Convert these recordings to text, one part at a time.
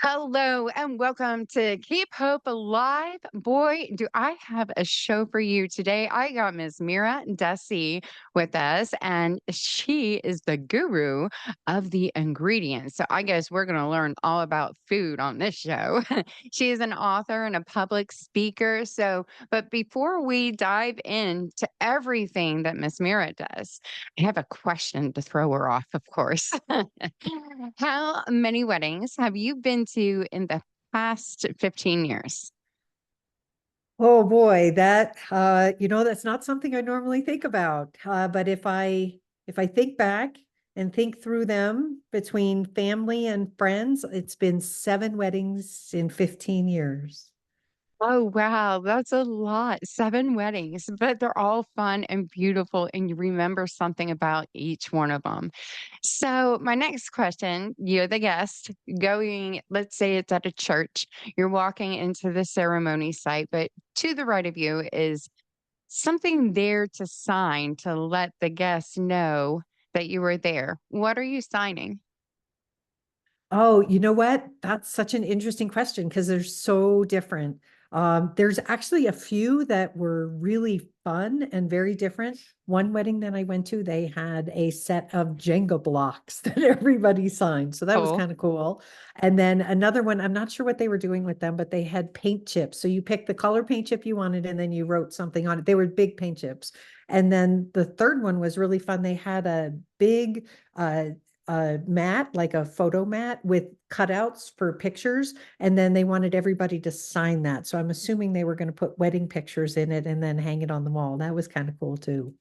Hello and welcome to Keep Hope Alive. Boy, do I have a show for you today. I got Miss Mira Dessy with us, and she is the guru of the ingredients. So I guess we're going to learn all about food on this show. She is an author and a public speaker. But before we dive into everything that Miss Mira does, I have a question to throw her off, of course. How many weddings have you been to in the past 15 years? Oh boy, that's not something I normally think about. But if I think back and think through them between family and friends, it's been 7 weddings in 15 years. Oh, wow. That's a lot. 7 weddings, but they're all fun and beautiful, and you remember something about each one of them. So, my next question, you're the guest going, let's say it's at a church. You're walking into the ceremony site, but to the right of you is something there to sign to let the guests know that you were there. What are you signing? Oh, you know what? That's such an interesting question because they're so different. There's actually a few that were really fun and very different. One wedding that I went to, they had a set of Jenga blocks that everybody signed. So that was Oh, kind of cool. And then another one, I'm not sure what they were doing with them, but they had paint chips. So you picked the color paint chip you wanted and then you wrote something on it. They were big paint chips. And then the third one was really fun. They had a big mat, like a photo mat with cutouts for pictures. And then they wanted everybody to sign that. So I'm assuming they were going to put wedding pictures in it and then hang it on the wall. That was kind of cool too.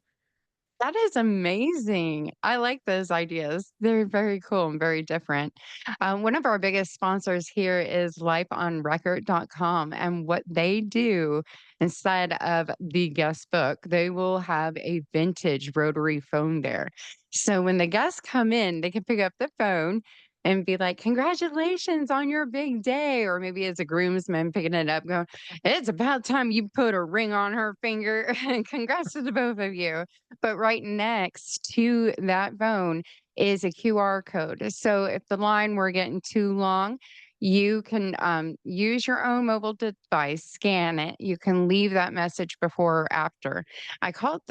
that is amazing. I like those ideas. They're very cool and very different. One of our biggest sponsors here is lifeonrecord.com. And what they do instead of the guest book, they will have a vintage rotary phone there. So when the guests come in, they can pick up the phone and be like, congratulations on your big day. Or maybe as a groomsman picking it up, going, it's about time you put a ring on her finger. Congrats to the both of you. But right next to that phone is a QR code. So if the line were getting too long, you can use your own mobile device, scan it. You can leave that message before or after. I call it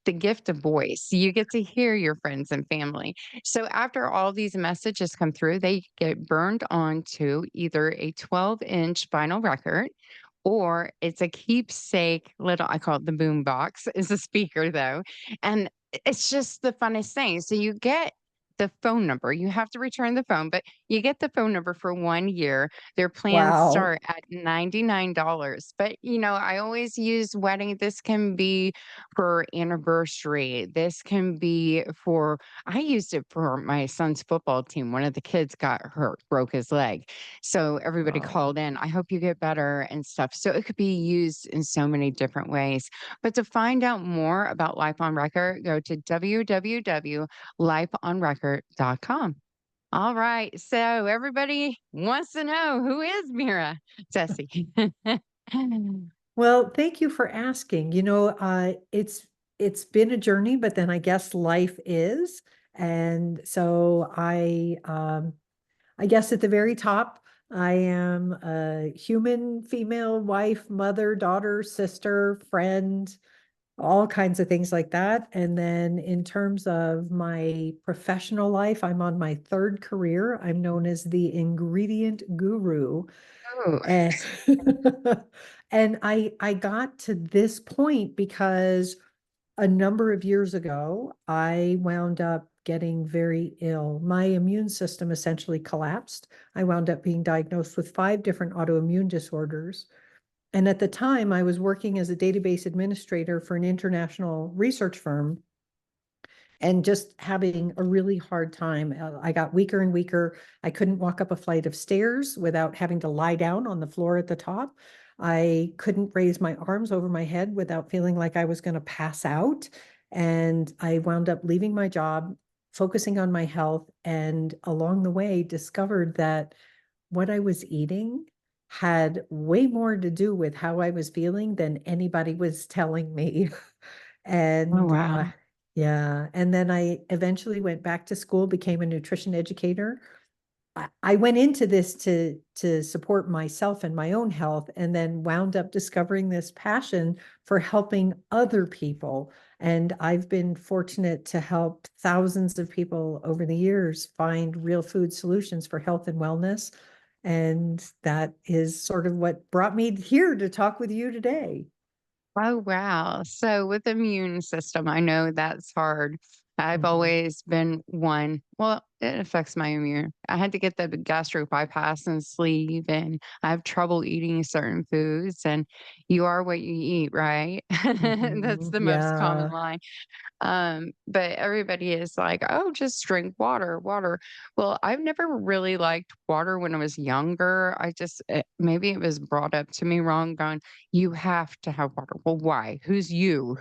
the gift of voice. You get to hear your friends and family. So after all these messages come through, they get burned onto either a 12-inch vinyl record or it's a keepsake little, I call it the boom box, is a speaker though. And it's just the funnest thing. So you get the phone number. You have to return the phone, but you get the phone number for 1 year. Their plans Wow. start at $99. But I always use wedding. This can be for anniversary. This can be for I used it for my son's football team. One of the kids got hurt, broke his leg. So everybody Wow. called in, I hope you get better and stuff. So it could be used in so many different ways. But to find out more about Life on Record, go to www.lifeonrecord.com. All right. So everybody wants to know, who is Mira Dessy? Well, thank you for asking. It's been a journey, but then I guess life is. And so I guess at the very top, I am a human, female, wife, mother, daughter, sister, friend, all kinds of things like that. And then in terms of my professional life, I'm on my third career. I'm known as the ingredient guru. Oh, And and I got to this point because a number of years ago, I wound up getting very ill. My immune system essentially collapsed. I wound up being diagnosed with 5 different autoimmune disorders. And at the time, I was working as a database administrator for an international research firm and just having a really hard time. I got weaker and weaker. I couldn't walk up a flight of stairs without having to lie down on the floor at the top. I couldn't raise my arms over my head without feeling like I was going to pass out. And I wound up leaving my job, focusing on my health, and along the way discovered that what I was eating had way more to do with how I was feeling than anybody was telling me. oh And wow. yeah, and then I eventually went back to school, became a nutrition educator, I went into this to support myself and my own health, and then wound up discovering this passion for helping other people. And I've been fortunate to help thousands of people over the years find real food solutions for health and wellness. And that is sort of what brought me here to talk with you today. Oh, wow. So with the immune system, I know that's hard. I've Mhm. always been one, well, it affects my immune. I had to get the gastric bypass and sleeve, and I have trouble eating certain foods. And you are what you eat, right? That's Mhm. the most common Yeah. line. But everybody is like, "Oh, just drink water, water." Well, I've never really liked water when I was younger. Maybe it was brought up to me wrong, going, "You have to have water." Well, why? Who's you?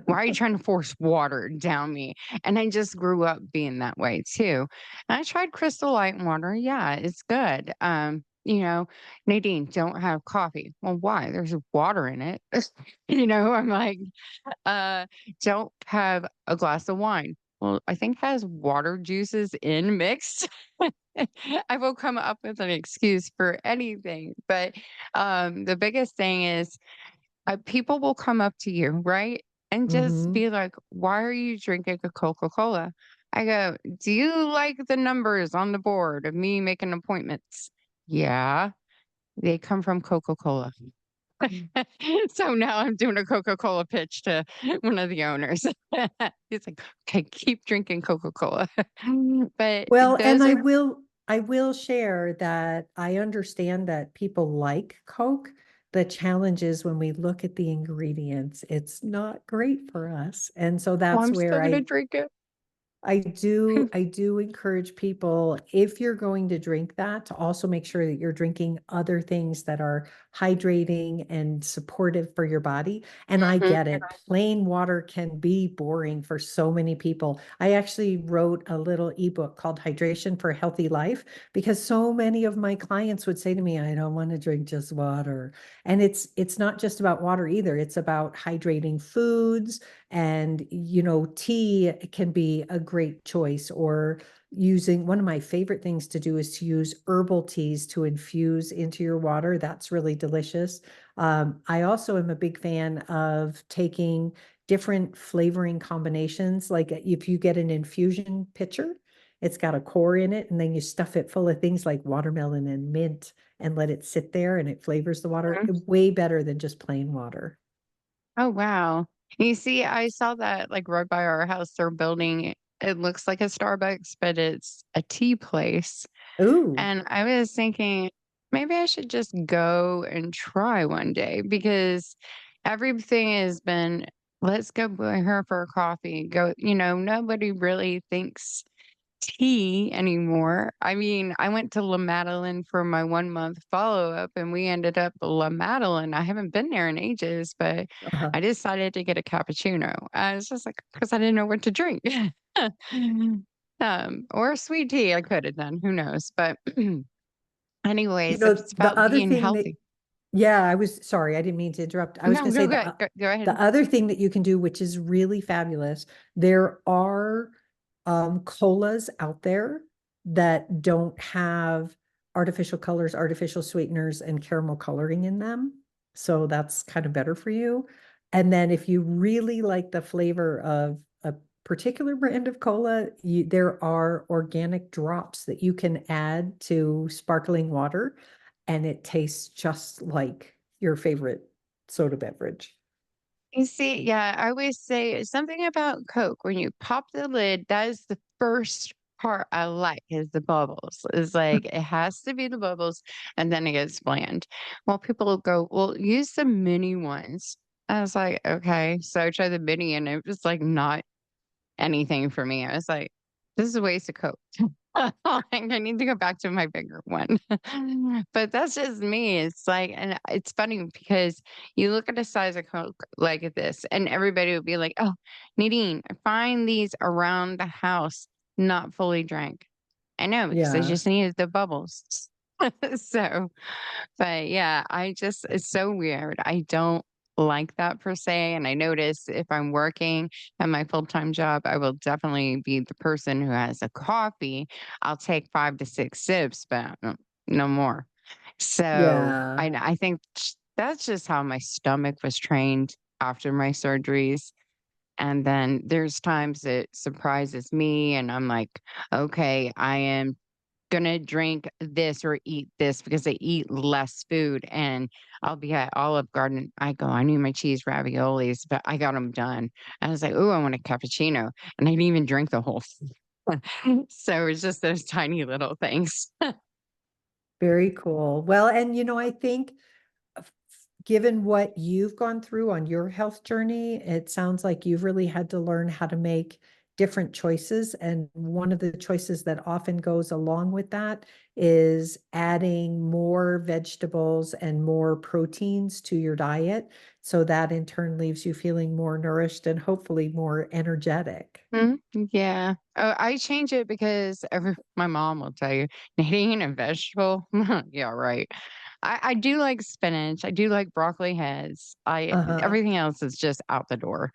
Why are you trying to force water down me? And I just grew up being that way too. And I tried Crystal Light water. Yeah, it's good. Nadine, don't have coffee. Well, why? There's water in it. I'm like, uh, don't have a glass of wine. Well, I think it has water juices in mixed. I will come up with an excuse for anything. But the biggest thing is people will come up to you, right? And just Mhm. be like, why are you drinking a Coca Cola? I go, do you like the numbers on the board of me making appointments? Yeah, they come from Coca Cola. So now I'm doing a Coca-Cola pitch to one of the owners. He's like, "Okay, keep drinking Coca-Cola." But Well, and those are I will share that I understand that people like Coke. The challenge is when we look at the ingredients, it's not great for us. And so well, that's I'm still where gonna drink it. I do encourage people, if you're going to drink that, to also make sure that you're drinking other things that are hydrating and supportive for your body. And I Mhm. get it. Plain water can be boring for so many people. I actually wrote a little ebook called Hydration for a Healthy Life because so many of my clients would say to me, I don't want to drink just water. And it's not just about water either. It's about hydrating foods, and, tea can be a great choice, or using one of my favorite things to do is to use herbal teas to infuse into your water. That's really delicious. I also am a big fan of taking different flavoring combinations. Like if you get an infusion pitcher, it's got a core in it, and then you stuff it full of things like watermelon and mint and let it sit there, and it flavors the water way better than just plain water. Oh, wow. You see, I saw that, like, right by our house, they're building it looks like a Starbucks, but it's a tea place. Ooh. And I was thinking, maybe I should just go and try one day because everything has been, let's go by her for a coffee. Nobody really thinks tea anymore. I mean, I went to La Madeleine for my 1 month follow-up and we ended up La Madeleine. I haven't been there in ages, but Uh-huh. I decided to get a cappuccino. I was just like, because I didn't know what to drink. Or a sweet tea I could have done, who knows? But anyways, if it's The about other being thing that, healthy. yeah, I was sorry, I didn't mean to interrupt. I was No, going to say go ahead. the other thing that you can do, which is really fabulous, there are colas out there that don't have artificial colors, artificial sweeteners, and caramel coloring in them. So that's kind of better for you. And then if you really like the flavor of a particular brand of cola, there are organic drops that you can add to sparkling water, and it tastes just like your favorite soda beverage. You see, yeah, I always say something about Coke. When you pop the lid, that is the first part I like is the bubbles. It's like it has to be the bubbles and then it gets bland. Well, people will go, well, use the mini ones. I was like, okay. So I tried the mini and it was like not anything for me. I was like, this is a waste of Coke. Like, I need to go back to my bigger one. But that's just me. It's like, and it's funny because you look at the size of Coke like this, and everybody would be like, oh, Nadine, find these around the house, not fully drank. I know because I Yeah. just needed the bubbles. So, but yeah, it's so weird. I don't like that per se. And I notice if I'm working at my full-time job, I will definitely be the person who has a coffee. I'll take 5 to 6 sips, but no more. So Yeah. I think that's just how my stomach was trained after my surgeries. And then there's times it surprises me and I'm like, okay, I am gonna drink this or eat this because I eat less food. And I'll be at Olive Garden. I go, I need my cheese raviolis, but I got them done. I was like, oh, I want a cappuccino. And I didn't even drink the whole thing. So it's just those tiny little things. Very cool. Well, and I think given what you've gone through on your health journey, it sounds like you've really had to learn how to make different choices. And one of the choices that often goes along with that is adding more vegetables and more proteins to your diet. So that in turn leaves you feeling more nourished and hopefully more energetic. Mm, yeah. Oh, I change it because my mom will tell you, eating a vegetable. Yeah, right. I do like spinach. I do like broccoli heads. I Uh-huh. Everything else is just out the door.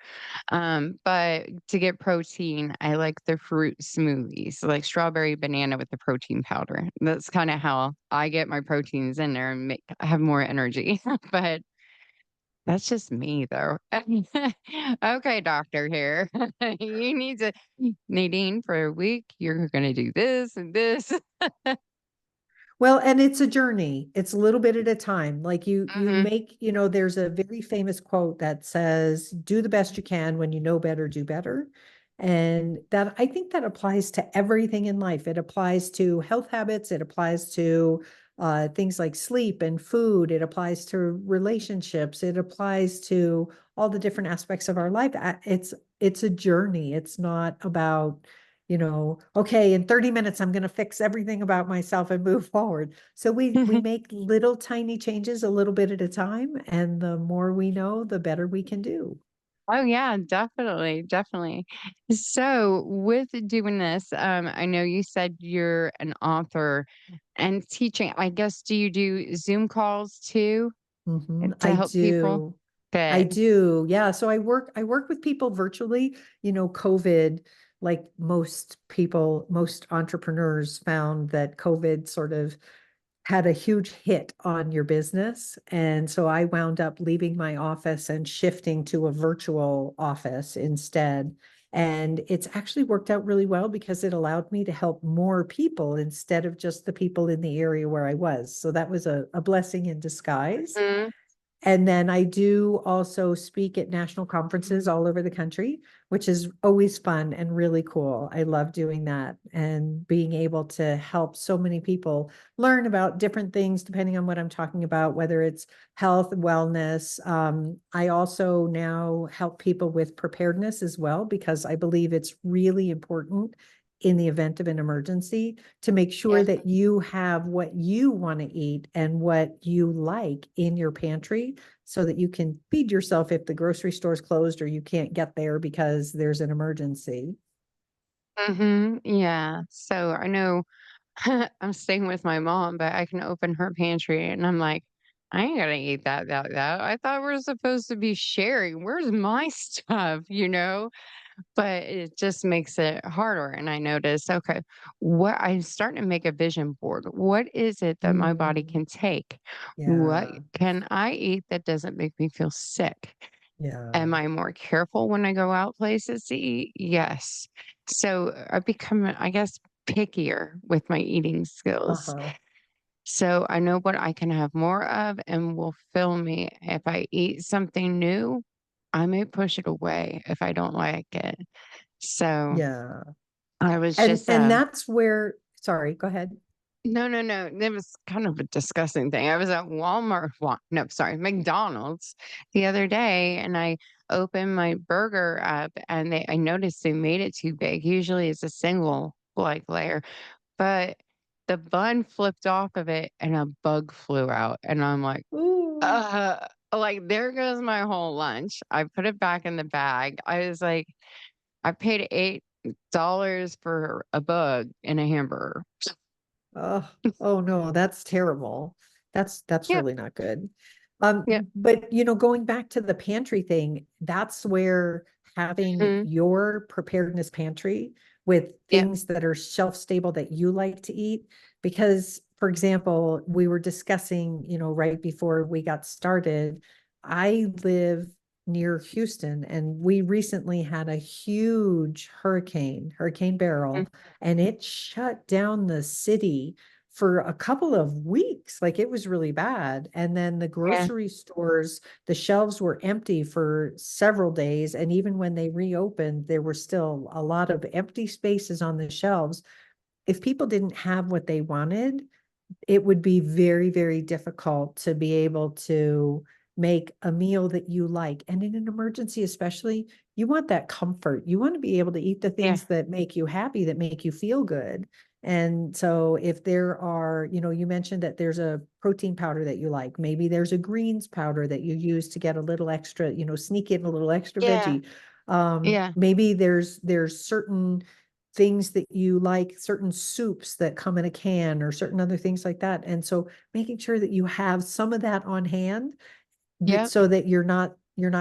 But to get protein, I like the fruit smoothies, like strawberry banana with the protein powder. That's kind of how I get my proteins in there and have more energy. But that's just me, though. Okay, doctor here. You need to, Nadine, for a week, you're going to do this and this. Well, and it's a journey. It's a little bit at a time. Like you Hmm. make, there's a very famous quote that says, "Do the best you can when you know better, do better." And that I think that applies to everything in life. It applies to health habits. It applies to things like sleep and food. It applies to relationships. It applies to all the different aspects of our life. It's a journey. It's not about okay, in 30 minutes, I'm going to fix everything about myself and move forward. So we make little tiny changes a little bit at a time. And the more we know, the better we can do. Oh yeah, definitely, definitely. So with doing this, I know you said you're an author and teaching. I guess do you do Zoom calls too to I help people? do. I Good. do. Yeah. So I work with people virtually. COVID, like most people, most entrepreneurs found that COVID sort of had a huge hit on your business. And so I wound up leaving my office and shifting to a virtual office instead. And it's actually worked out really well because it allowed me to help more people instead of just the people in the area where I was. So that was a blessing in disguise. Mhm. And then I do also speak at national conferences all over the country, which is always fun and really cool. I love doing that and being able to help so many people learn about different things depending on what I'm talking about, whether it's health, wellness. I also now help people with preparedness as well, because I believe it's really important in the event of an emergency to make sure Yeah. that you have what you want to eat and what you like in your pantry so that you can feed yourself if the grocery store's closed or you can't get there because there's an emergency. Yeah. So I know I'm staying with my mom, but I can open her pantry and I'm like, I ain't gonna eat that. I thought we are supposed to be sharing. Where's my stuff? But it just makes it harder. And I noticed, okay, what I'm starting to make a vision board. What is it that my body Mm, can take? What yeah, can I eat that doesn't make me feel sick? Am yeah, I more careful when I go out places to eat? Yes. So I've become, I guess, pickier with my eating skills. uh-huh, So I know what I can have more of and will fill me. If I eat something new, I may push it away if I don't like it. So yeah. I was And just, and that's where, sorry, go ahead. no, no, no. It was kind of a disgusting thing. I was at no, sorry, McDonald's the other day and I opened my burger up and I noticed they made it too big. Usually it's a single like layer, but the bun flipped off of it and a bug flew out. And I'm Ooh, like, there goes my whole lunch. I put it back in the bag. I was like, I paid $8 for a bug in a hamburger. oh, oh no, that's terrible. That's Yep. really not good. Yeah. But going back to the pantry thing, that's where having Mhm. your preparedness pantry with Yep. things that are shelf stable that you like to eat. Because, for example, we were discussing, right before we got started, I live near Houston, and we recently had a huge Hurricane Mm. Beryl, and it shut down the city for a couple of weeks. Like, it was really bad. And then the Yeah. grocery stores, the shelves were empty for several days. And even when they reopened, there were still a lot of empty spaces on the shelves. If people didn't have what they wanted, it would be very, very difficult to be able to make a meal that you like. And in an emergency, especially, you want that comfort. You want to be able to eat the Yeah. things that make you happy, that make you feel good. And so if there are, you mentioned that there's a protein powder that you like, maybe there's a greens powder that you use to get a little extra, sneak in a little extra Yeah. veggie. Yeah. Maybe there's certain things that you like, certain soups that come in a can or certain other things like that. And so making sure that you have some of that on hand, that Yep. so that you're not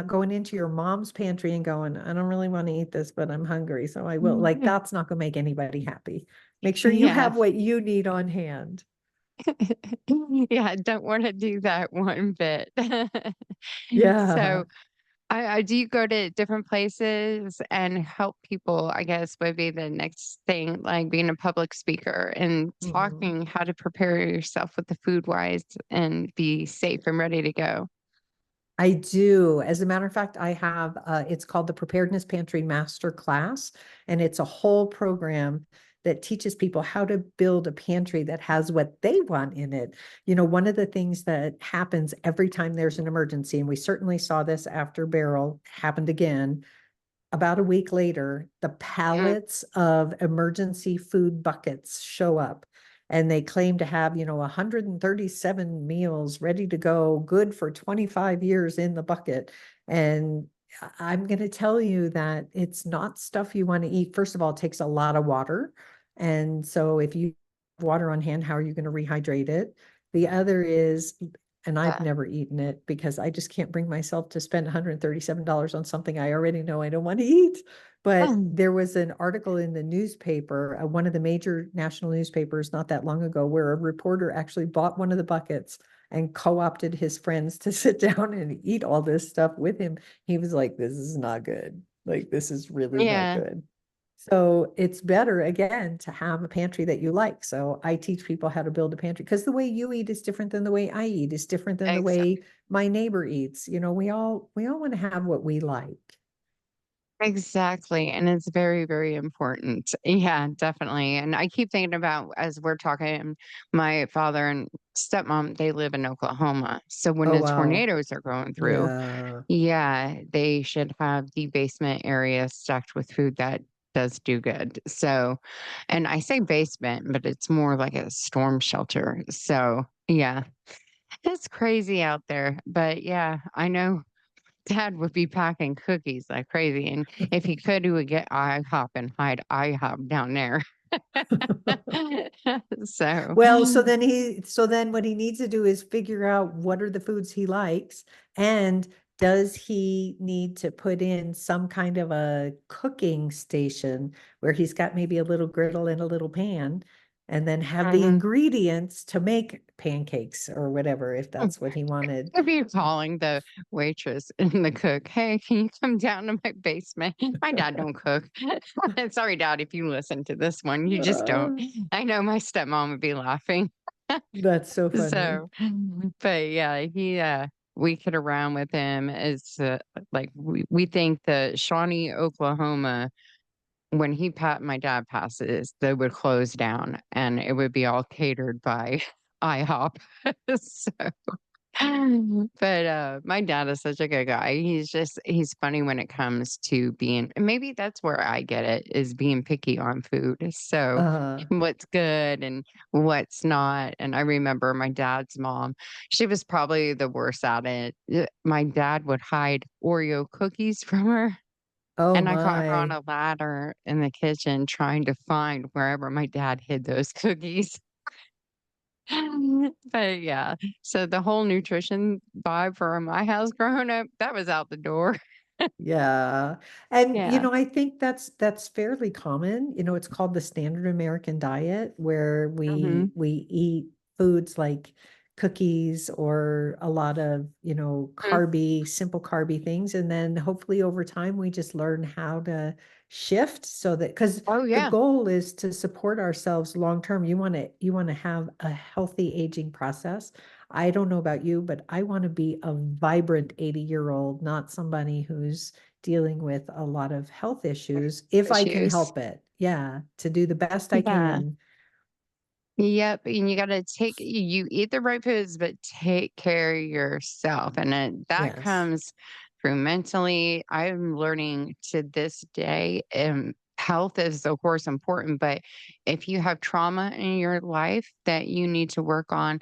going into your mom's pantry and going, I don't really want to eat this, but I'm hungry, so I will. Like, Mhm. that's not going to make anybody happy. Make sure you Yeah. have what you need on hand. Yeah, I don't wanna do that one bit. Yeah. So, I do you go to different places and help people, I guess, would be the next thing, like being a public speaker and Mhm. talking how to prepare yourself with the food wise and be safe and ready to go. I do. As a matter of fact, I have, it's called the Preparedness Pantry Master Class, and it's a whole program that teaches people how to build a pantry that has what they want in it. One of the things that happens every time there's an emergency, and we certainly saw this after Beryl happened again, about a week later, the Mhm. pallets of emergency food buckets show up, and they claim to have, 137 meals ready to go, good for 25 years in the bucket. And I'm going to tell you that it's not stuff you want to eat. First of all, it takes a lot of water. And so if you have water on hand, how are you going to rehydrate it? The other is, and I've Yeah. never eaten it because I just can't bring myself to spend $137 on something I already know I don't want to eat. But Mm. there was an article in the newspaper, one of the major national newspapers, not that long ago, where a reporter actually bought one of the buckets and co-opted his friends to sit down and eat all this stuff with him. He was like, this is not good. Like, this is really not Yeah, good. So it's better, again, to have a pantry that you like. So I teach people how to build a pantry, because the way you eat is different than the way I eat, is different than the way my neighbor eats. We all want to have what we like. exactly, and it's very, very important. Yeah, definitely, and I keep thinking about as we're talking, my father and stepmom, they live in Oklahoma, so when Oh, the wow. tornadoes are going through, Yeah. yeah, they should have the basement area stocked with food that does do good. So, and I say basement, but it's more like a storm shelter. So, yeah, it's crazy out there. But yeah, I know dad would be packing cookies like crazy. And if he could, he would get IHOP and hide IHOP down there. So, Well, so then what he needs to do is figure out what are the foods he likes, and does he need to put in some kind of a cooking station where he's got maybe a little griddle and a little pan, and then have the mhm. ingredients to make pancakes or whatever, if that's what he wanted. If you're calling the waitress and the cook, "Hey, can you come down to my basement? My dad don't cook." Sorry, dad, if you listen to this one, you just don't. Uh, I know my stepmom would be laughing. that's so funny. So, but yeah, we kid around with him as, like, we think the Shawnee, Oklahoma, when my dad passes, they would close down and it would be all catered by IHOP. So but, my dad is such a good guy. He's funny when it comes to being and maybe that's where I get it, is being picky on food. So, Uh, what's good and what's not, and I remember my dad's mom, she was probably the worst at it. My dad would hide Oreo cookies from her, oh and I caught her on my. a ladder in the kitchen trying to find wherever my dad hid those cookies. But yeah, so the whole nutrition vibe for my house growing up, that was out the door. Yeah, and, Yeah. I think that's fairly common, it's called the standard American diet, where Mhm. we eat foods like cookies or a lot of, Mm. simple carby things, and then hopefully over time, we just learn how to shift so that because Oh, the yeah. goal is to support ourselves long term. You wanna have a healthy aging process. I don't know about you, but I want to be a vibrant 80-year-old, not somebody who's dealing with a lot of health issues if I can Issues. help it. Yeah, to do the best I Yeah. can. Yep, and you gotta you eat the right foods, but take care of yourself, and that Yes. comes through mentally. I'm learning to this day, health is, of course, important, but if you have trauma in your life that you need to work on,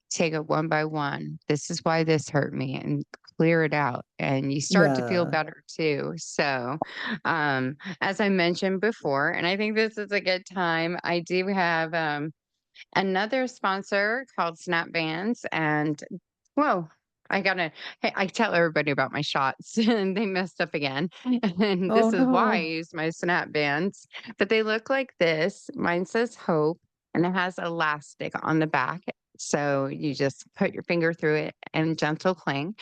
take it one by one. This is why this hurt me, and clear it out, and you start to feel Yeah. better too. So, as I mentioned before, and I think this is a good time, I do have, another sponsor called Snap Bands, and whoa, I gotta hey, I tell everybody about my shots and they messed up again. And Oh, this is why I no. use my Snap Bands. But they look like this. Mine says hope and it has elastic on the back. So you just put your finger through it and gentle cling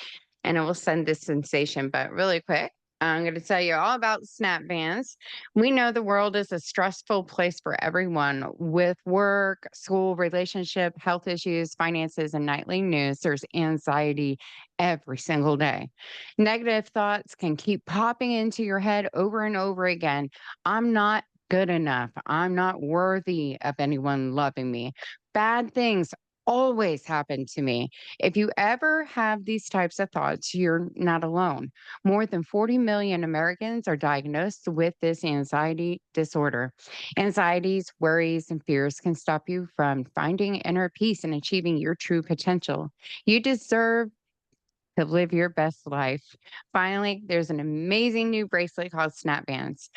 and it will send this sensation. But really quick, I'm going to tell you all about snap bands. We know the world is a stressful place for everyone with work, school, relationship, health issues, finances, and nightly news. There's anxiety every single day. Negative thoughts can keep popping into your head over and over again. I'm not good enough. I'm not worthy of anyone loving me. Bad things always happen to me. If you ever have these types of thoughts, you're not alone. More than 40 million Americans are diagnosed with this anxiety disorder. Anxieties, worries, and fears can stop you from finding inner peace and achieving your true potential. You deserve to live your best life. Finally, there's an amazing new bracelet called Snap Bands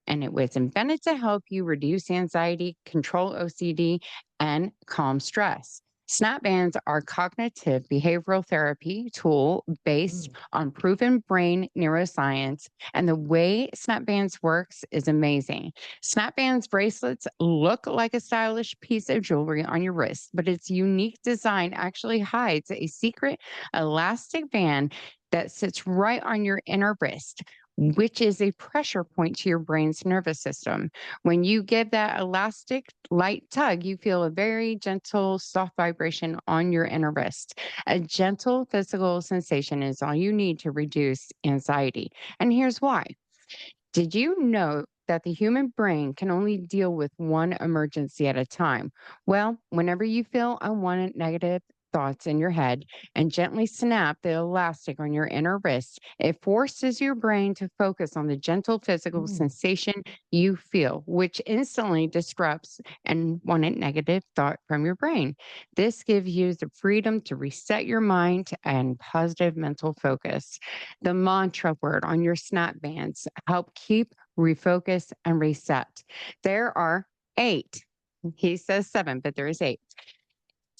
and it was invented to help you reduce anxiety, control OCD, and calm stress. Snap bands are cognitive behavioral therapy tool based Mm, on proven brain neuroscience and the way snap bands works is amazing. Snap bands bracelets look like a stylish piece of jewelry on your wrist, but its unique design actually hides a secret elastic band that sits right on your inner wrist which is a pressure point to your brain's nervous system. When you give that elastic light tug, you feel a very gentle, soft vibration on your inner wrist. A gentle physical sensation is all you need to reduce anxiety. And here's why. Did you know that the human brain can only deal with one emergency at a time? Well, whenever you feel unwanted negative thoughts in your head and gently snap the elastic on your inner wrist, it forces your brain to focus on the gentle physical mm, sensation you feel, which instantly disrupts and wanted negative thought from your brain. This gives you the freedom to reset your mind and positive mental focus. The mantra word on your snap bands help keep, refocus, and reset. There are eight. He says seven, but there is eight.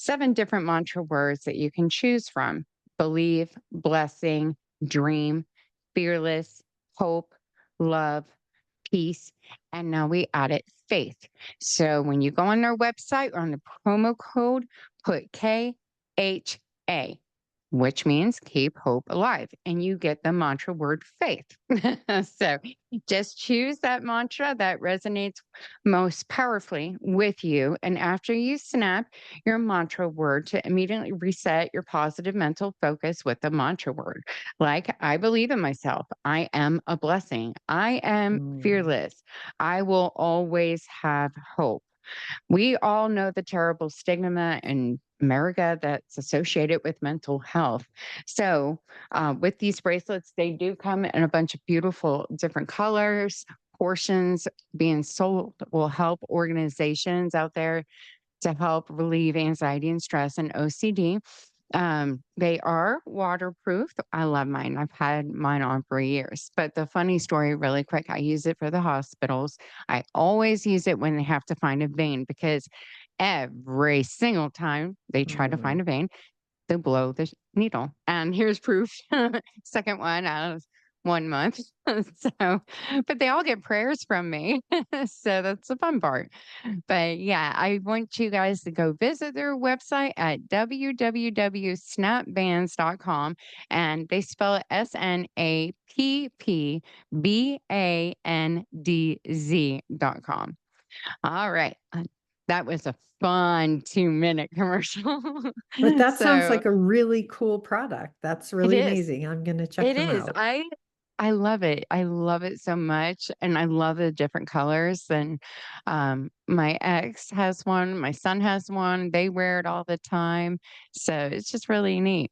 Seven different mantra words that you can choose from believe, blessing, dream, fearless, hope, love, peace, and now we added faith. So when you go on their website or on the promo code, put KHA, which means keep hope alive, and you get the mantra word faith. So just choose that mantra that resonates most powerfully with you. And after you snap your mantra word to immediately reset your positive mental focus with the mantra word. Like, I believe in myself. I am a blessing. I am mm. fearless. I will always have hope. We all know the terrible stigma in America that's associated with mental health. So, with these bracelets, they do come in a bunch of beautiful different colors. Portions being sold will help organizations out there to help relieve anxiety and stress and OCD. They are waterproof. I love mine. I've had mine on for years. But the funny story, really quick, I use it for the hospitals. I always use it when they have to find a vein because every single time they try to Mm. find a vein, they blow the needle. And here's proof. Second one out of 1 month. So, but they all get prayers from me. So that's the fun part. But yeah, I want you guys to go visit their website at www.snapbands.com, and they spell it SNAPPBANDZ.com. All right. That was a fun 2-minute commercial. But that sounds So like a really cool product. That's it really is. amazing. I'm gonna check It them is. out. I love it. I love it so much, and I love the different colors, and, my ex has one, my son has one, they wear it all the time, so it's just really neat.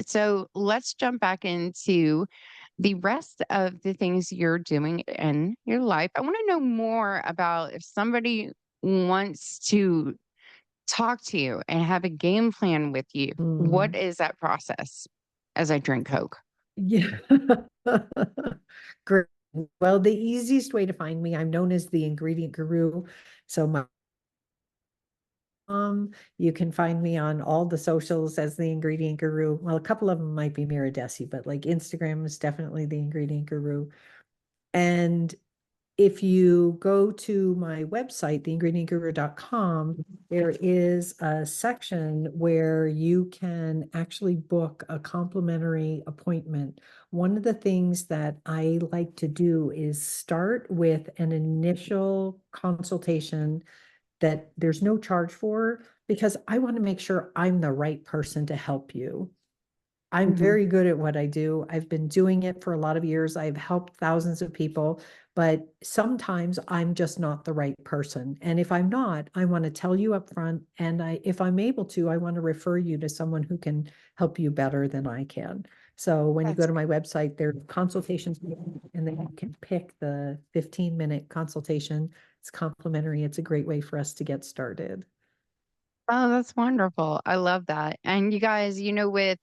So let's jump back into the rest of the things you're doing in your life. I wanna know more about if somebody wants to talk to you and have a game plan with you, what Mhm. is that process as I drink Coke? Yeah. Great. Well, the easiest way to find me, I'm known as the ingredient guru. So my you can find me on all the socials as the ingredient guru. Well, a couple of them might be Mira Dessy, but like Instagram is definitely the ingredient guru. And if you go to my website, theingredientguru.com, there is a section where you can actually book a complimentary appointment. One of the things that I like to do is start with an initial consultation that there's no charge for, because I want to make sure I'm the right person to help you. I'm Mhm. very good at what I do. I've been doing it for a lot of years. I've helped thousands of people, but sometimes I'm just not the right person. And if I'm not, I want to tell you up front. And if I'm able to, I want to refer you to someone who can help you better than I can. So when you go That's to my website, there are consultations, and then you can pick the 15-minute consultation. It's complimentary. It's a great way for us to get started. Oh, that's wonderful. I love that. And you guys, with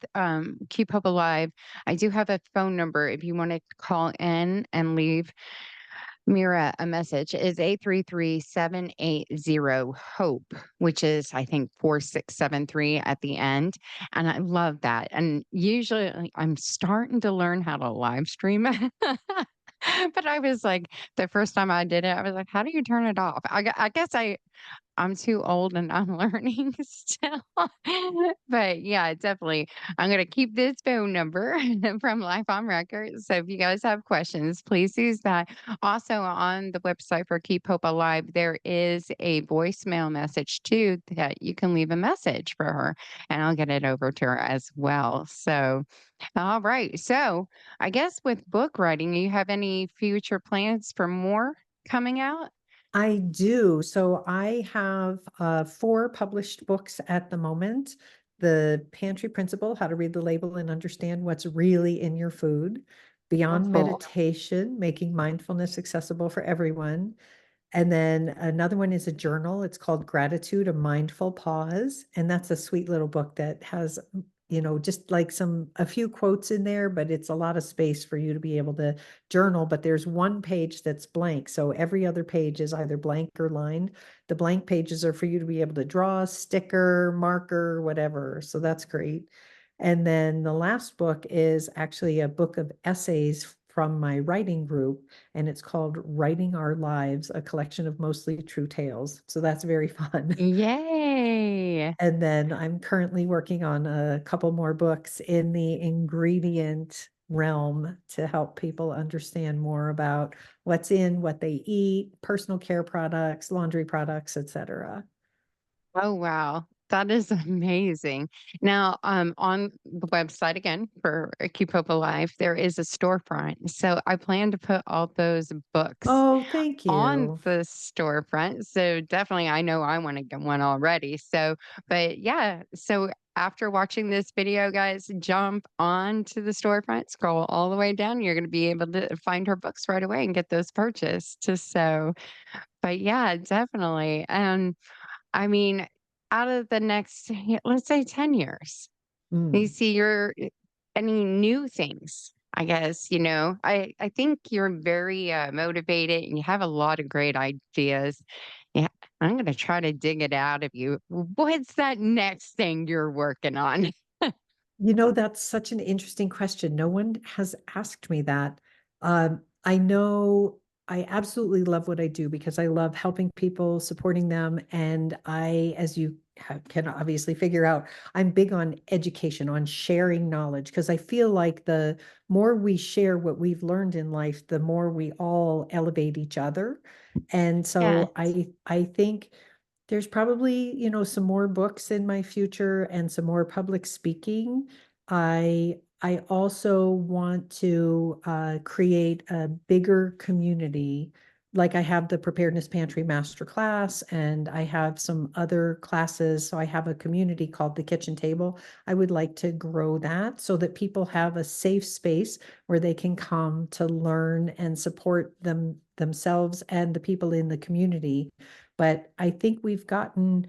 Keep Hope Alive, I do have a phone number if you want to call in and leave Mira a message. Is 833-780-HOPE, which is I think 4673 at the end. And I love that. And usually I'm starting to learn how to live stream. But I was like, the first time I did it, I was like, how do you turn it off? I guess I'm too old and I'm learning still. But yeah, definitely. I'm going to keep this phone number from Life on Record. So if you guys have questions, please use that. Also, on the website for Keep Hope Alive, there is a voicemail message too that you can leave a message for her, and I'll get it over to her as well. So, all right. So, I guess with book writing, you have any future plans for more coming out? I do. So I have 4 published books at the moment. The Pantry Principle, How to Read the Label and Understand What's Really in Your Food. That's Beyond cool. Meditation, Making Mindfulness Accessible for Everyone. And then another one is a journal. It's called Gratitude, a Mindful Pause. And that's a sweet little book that has, just like a few quotes in there, but it's a lot of space for you to be able to journal. But there's one page that's blank. So every other page is either blank or lined. The blank pages are for you to be able to draw, sticker, marker, whatever. So that's great. And then the last book is actually a book of essays from my writing group, and it's called Writing Our Lives, a collection of mostly true tales. So that's very fun. Yay. And then I'm currently working on a couple more books in the ingredient realm to help people understand more about what's in what they eat, personal care products, laundry products, etc. Oh, wow. That is amazing. Now, on the website again for Keep Hope Alive, there is a storefront. So I plan to put all those books Oh, thank on you. the storefront. So definitely, I know I want to get one already. So, but yeah. So after watching this video, guys, jump on to the storefront, scroll all the way down. You're going to be able to find her books right away and get those purchased. So, but yeah, definitely. And I mean, out of the next, let's say 10 years, you Mm. see any new things, I guess, I think you're very motivated and you have a lot of great ideas. Yeah. I'm gonna try to dig it out of you. What's that next thing you're working on? You know, that's such an interesting question. No one has asked me that. I know I absolutely love what I do because I love helping people, supporting them. And as you can obviously figure out, I'm big on education, on sharing knowledge, because I feel like the more we share what we've learned in life, the more we all elevate each other. And so Yes. I think there's probably, some more books in my future and some more public speaking. I also want to create a bigger community. Like I have the Preparedness Pantry Masterclass, and I have some other classes. So I have a community called the Kitchen Table. I would like to grow that so that people have a safe space where they can come to learn and support themselves and the people in the community. But I think we've gotten,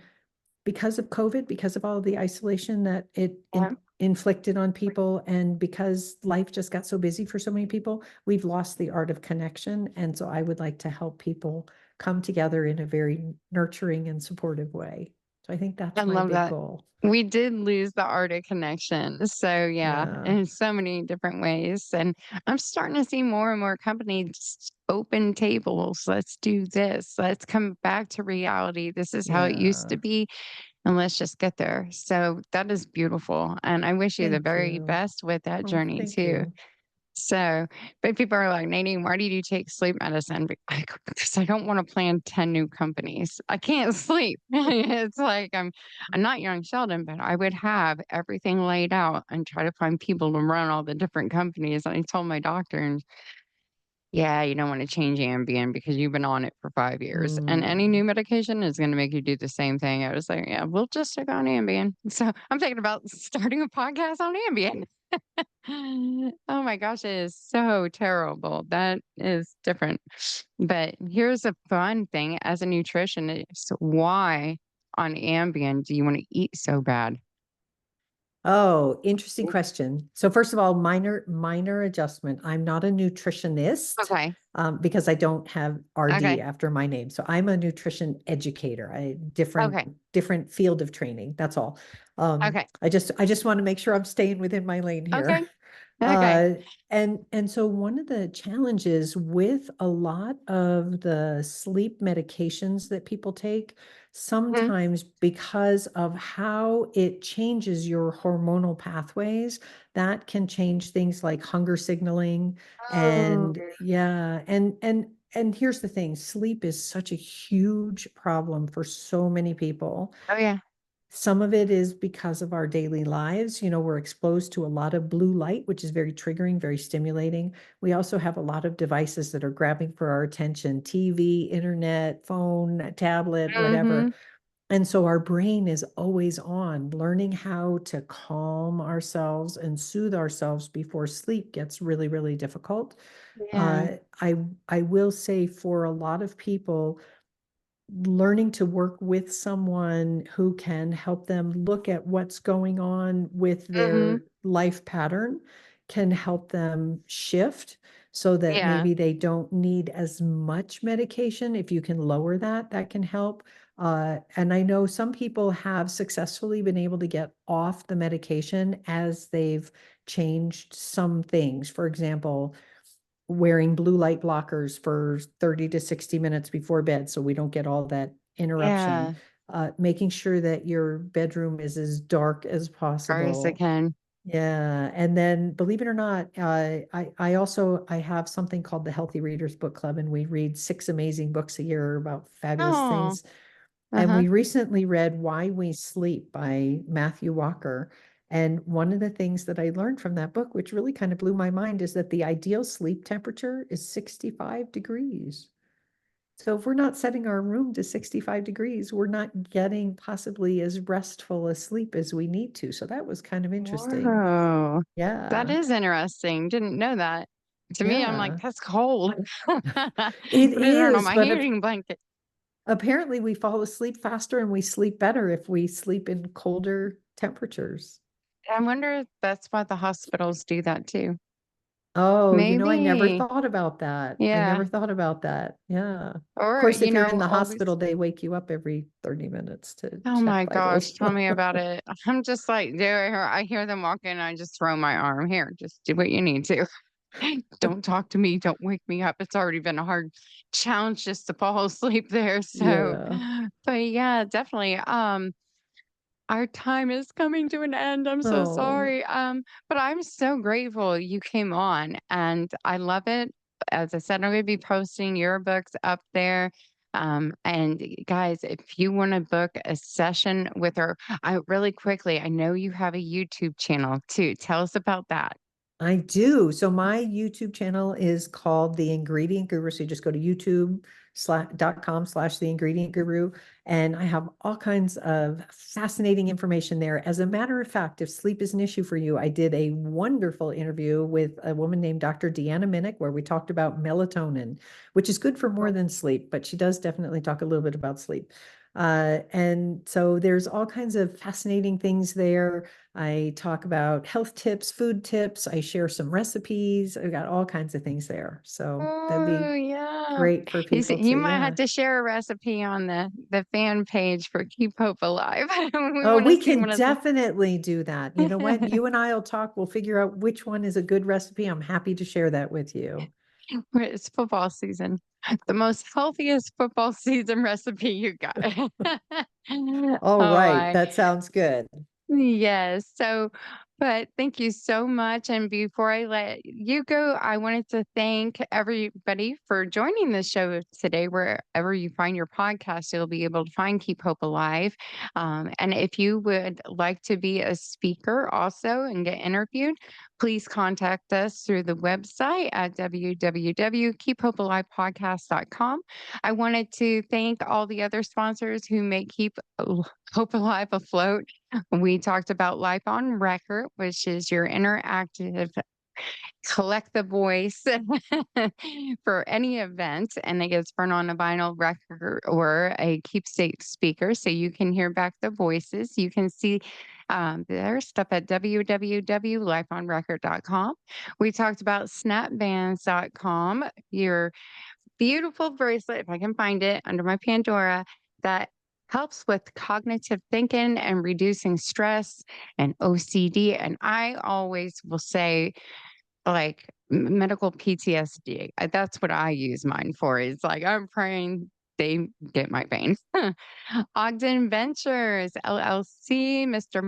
because of COVID, because of all of the isolation that it Yeah. inflicted on people, and because life just got so busy for so many people, we've lost the art of connection. And so I would like to help people come together in a very nurturing and supportive way. So I think I that's my love big that. goal. We did lose the art of connection. So, yeah, Yeah. in so many different ways. And I'm starting to see more and more companies open tables. Let's do this. Let's come back to reality. This is how it used to Yeah. be. And let's just get there. So, that is beautiful. And I wish you the Thank very you. best with that Oh, journey, thank too. you. So, but people are like, "Nadine, why do you take sleep medicine?" I go, "Because I don't wanna plan 10 new companies. I can't sleep." It's like I'm not young Sheldon, but I would have everything laid out and try to find people to run all the different companies, and I told my doctor, and yeah, you don't wanna change Ambien because you've been on it for 5 years, and any Mm. new medication is gonna make you do the same thing. I was like, "Yeah, we'll just stick on Ambien." So, I'm thinking about starting a podcast on Ambien. Oh my gosh, it is so terrible. That is different. But here's a fun thing as a nutritionist, why on Ambien do you want to eat so bad? Oh, interesting question. So first of all, minor adjustment. I'm not a nutritionist, Okay. because I don't have RD Okay. after my name. So I'm a nutrition educator. Different Okay. different field of training. That's all. Okay. I just want to make sure I'm staying within my lane here. Okay. Okay. Uh, and so one of the challenges with a lot of the sleep medications that people take, Mhm. sometimes because of how it changes your hormonal pathways, that can change things like hunger signaling. Oh. And yeah, and here's the thing, sleep is such a huge problem for so many people. Oh yeah. Some of it is because of our daily lives. We're exposed to a lot of blue light, which is very triggering, very stimulating. We also have a lot of devices that are grabbing for our attention: TV, internet, phone, tablet, whatever. Mhm. And so our brain is always on. Learning how to calm ourselves and soothe ourselves before sleep gets really, really difficult. Yeah. I will say, for a lot of people, learning to work with someone who can help them look at what's going on with Mhm. their life pattern can help them shift so that Yeah. maybe they don't need as much medication. If you can lower that, that can help. And I know some people have successfully been able to get off the medication as they've changed some things. For example, wearing blue light blockers for 30 to 60 minutes before bed so we don't get all that interruption. Yeah. Making sure that your bedroom is as dark as Far as I possible. can. Yeah, and then believe it or not, I have something called the Healthy Readers Book Club, and we read 6 amazing books a year about fabulous Oh. things. And Uh-huh. we recently read Why We Sleep by Matthew Walker. And one of the things that I learned from that book, which really kind of blew my mind, is that the ideal sleep temperature is 65 degrees. So if we're not setting our room to 65 degrees, we're not getting possibly as restful a sleep as we need to. So that was kind of interesting. Whoa. That Yeah. is interesting. Didn't know that. To me, I'm like, Yeah. "That's cold." It Put it on is, my but heating blanket. apparently we fall asleep faster and we sleep better if we sleep in colder temperatures. I wonder if that's why the hospitals do that too. Oh, I never Maybe. thought about that. I Yeah. never thought about that. Yeah. Of Or, course, if you're in the always hospital, they wake you up every 30 minutes to oh check my gosh, vitals. tell me about it. I'm just like, there I hear them walking, I just throw my arm, "Here, just do what you need to. Don't talk to me, don't wake me up." It's already been a hard challenge just to fall asleep there, so Yeah. but yeah, definitely, our time is coming to an end, I'm so Oh, sorry, but I'm so grateful you came on, and I love it. As I said, I'm gonna be posting your books up there, and guys, if you wanna book a session with her really quickly, I know you have a YouTube channel too. Tell us about that. I do. So my YouTube channel is called The Ingredient Guru. So you just go to youtube.com/The Ingredient Guru. And I have all kinds of fascinating information there. As a matter of fact, if sleep is an issue for you, I did a wonderful interview with a woman named Dr. Deanna Minnick, where we talked about melatonin, which is good for more than sleep, but she does definitely talk a little bit about sleep. And so there's all kinds of fascinating things there. I talk about health tips, food tips. I share some recipes. I've got all kinds of things there. So that'd Oh, be yeah. great for people You to, might have yeah. to share a recipe on the fan page for Keep Hope Alive. We Oh, wanna we see can one of the definitely do that. You know what? You and I will talk. We'll figure out which one is a good recipe. I'm happy to share that with you. it's football season. The most healthiest football season recipe you got. All Oh, right. That sounds good. yes. So, but thank you so much. And before I let you go, I wanted to thank everybody for joining the show today. Wherever you find your podcast, you'll be able to find Keep Hope Alive. And if you would like to be a speaker also and get interviewed, please contact us through the website at www.keephopealivepodcast.com. I wanted to thank all the other sponsors who make Keep Hope Alive afloat. We talked about Life on Record, which is your interactive collect the voice for any event, and it gets burned on a vinyl record or a keepsake speaker so you can hear back the voices. You can see their stuff at www.lifeonrecord.com. We talked about snapbands.com, your beautiful bracelet, if I can find it under my Pandora, that helps with cognitive thinking and reducing stress and OCD. And I always will say, like, medical PTSD. That's what I use mine for. It's like I'm praying they get my veins. Ogden Ventures LLC, Mr.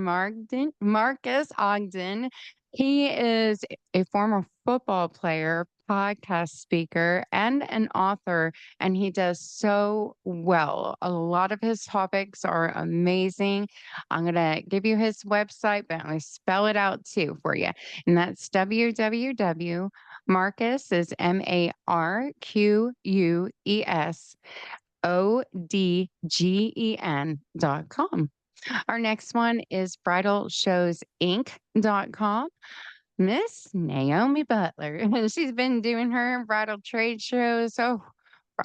Marcus Ogden. He is a former football player, podcast speaker, and an author, and he does so well. A lot of his topics are amazing. I'm going to give you his website, but I'm going to spell it out too for you. And that's www. Marcus is MarcusOdgen.com. Our next one is bridalshowsinc.com. Miss Naomi Butler. And she's been doing her bridal trade shows. Oh,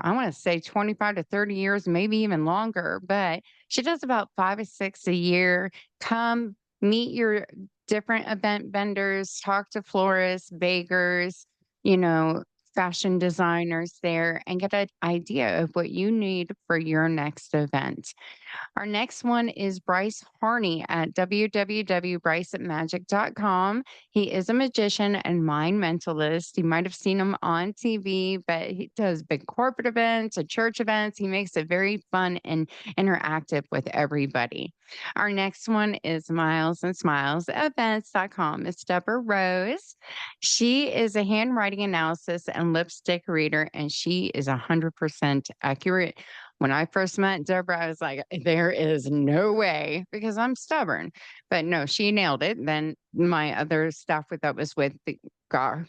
I want to say 25 to 30 years, maybe even longer, but she does about 5 or 6 a year. Come meet your different event vendors, talk to florists, bakers, you know, fashion designers there, and get an idea of what you need for your next event. Our next one is Bryce Harney at www.bryceatmagic.com. He is a magician and mind mentalist. You might have seen him on TV, but he does big corporate events and church events. He makes it very fun and interactive with everybody. Our next one is Miles and Smiles Events.com. It's Deborah Rose. She is a handwriting analysis and lipstick reader, and she is 100% accurate. When I first met Deborah, I was like, there is no way because I'm stubborn. But no, she nailed it. Then my other staff that was with the got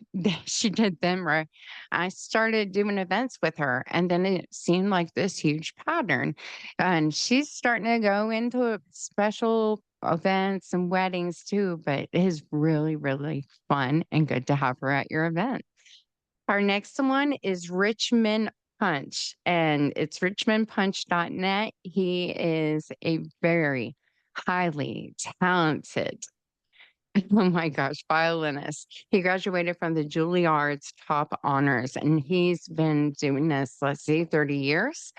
she did them right. I started doing events with her, and then it seemed like this huge pattern. And she's starting to go into special events and weddings too, but it is really, really fun and good to have her at your event. Our next one is Richmond Punch, and it's richmondpunch.net. He is a very highly talented Oh my gosh, violinist. He graduated from the Juilliard's top honors, and he's been doing this, let's see, 30 years.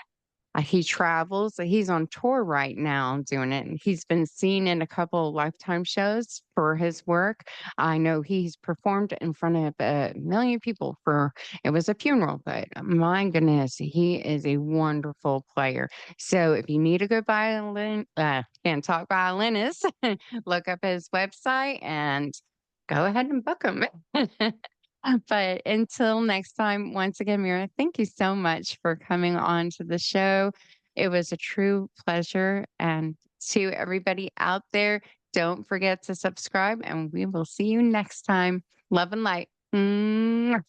He travels, he's on tour right now doing it, and he's been seen in a couple of Lifetime shows for his work. I know he's performed in front of a million people for it was a funeral, but my goodness, he is a wonderful player. So if you need a good can't talk violinist, look up his website and go ahead and book him. But until next time, once again, Mira, thank you so much for coming on to the show. It was a true pleasure. And to everybody out there, don't forget to subscribe, and we will see you next time. Love and light. Mwah.